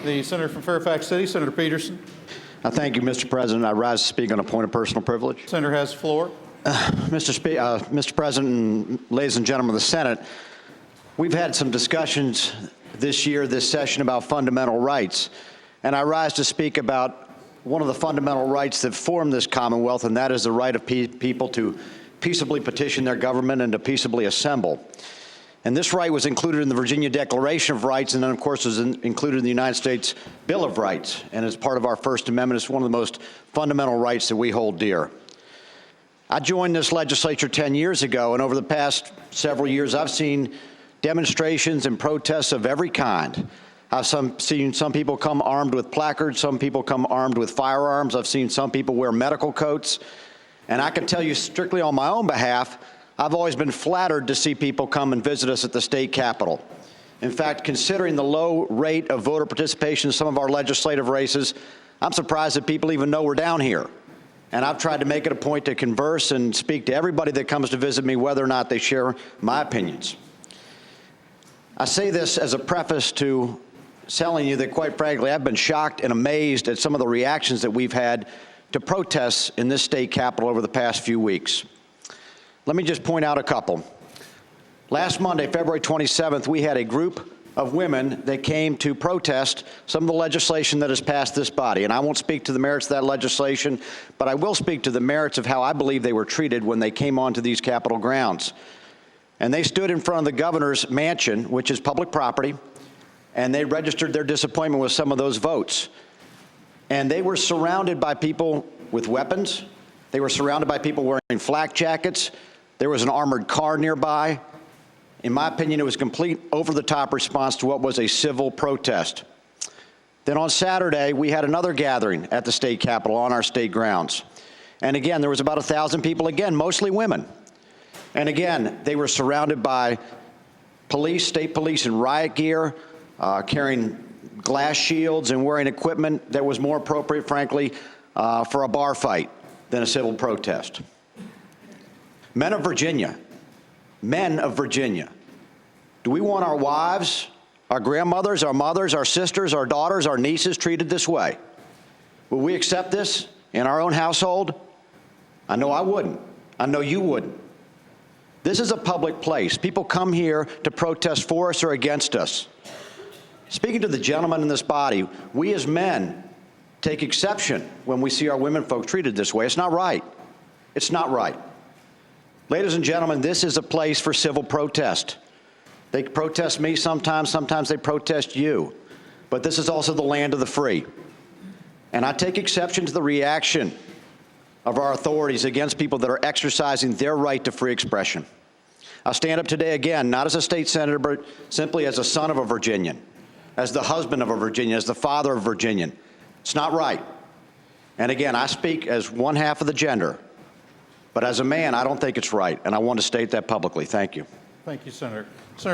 The senator from Fairfax City, Senator Petersen. Thank you, Mr. President. I rise to speak on a point of personal privilege. Senator has the floor. Mr. President, and ladies and gentlemen of the Senate, we've had some discussions this year, this session, about fundamental rights. And I rise to speak about one of the fundamental rights that form this Commonwealth, and that is the right of people to peaceably petition their government and to peaceably assemble. And this right was included in the Virginia Declaration of Rights, and then, of course, was included in the United States Bill of Rights. And as part of our First Amendment, it's one of the most fundamental rights that we hold dear. I joined this legislature 10 years ago, and over the past several years, I've seen demonstrations and protests of every kind. I've seen some people come armed with placards, some people come armed with firearms. I've seen some people wear medical coats. And I can tell you strictly on my own behalf, I've always been flattered to see people come and visit us at the state capitol. In fact, considering the low rate of voter participation in some of our legislative races, I'm surprised that people even know we're down here. And I've tried to make it a point to converse and speak to everybody that comes to visit me, whether or not they share my opinions. I say this as a preface to telling you that, quite frankly, I've been shocked and amazed at some of the reactions that we've had to protests in this state capitol over the past few weeks. Let me just point out a couple. Last Monday, February 27th, we had a group of women that came to protest some of the legislation that has passed this body. And I won't speak to the merits of that legislation, but I will speak to the merits of how I believe they were treated when they came onto these Capitol grounds. And they stood in front of the governor's mansion, which is public property, and they registered their disappointment with some of those votes. And they were surrounded by people with weapons. They were surrounded by people wearing flak jackets. There was an armored car nearby. In my opinion, it was a complete over-the-top response to what was a civil protest. Then on Saturday, we had another gathering at the state capitol on our state grounds. And again, there was about 1,000 people, again, mostly women. And again, they were surrounded by police, state police in riot gear, carrying glass shields and wearing equipment that was more appropriate, frankly, for a bar fight than a civil protest. Men of Virginia, do we want our wives, our grandmothers, our mothers, our sisters, our daughters, our nieces treated this way? Will we accept this in our own household? I know I wouldn't. I know you wouldn't. This is a public place. People come here to protest for us or against us. Speaking to the gentlemen in this body, we as men take exception when we see our women folks treated this way. It's not right. It's not right. Ladies and gentlemen, this is a place for civil protest. They protest me sometimes they protest you. But this is also the land of the free. And I take exception to the reaction of our authorities against people that are exercising their right to free expression. I stand up today again, not as a state senator, but simply as a son of a Virginian, as the husband of a Virginian, as the father of a Virginian. It's not right. And again, I speak as one half of the gender. But as a man, I don't think it's right, and I want to state that publicly. Thank you. Thank you, Senator. Senator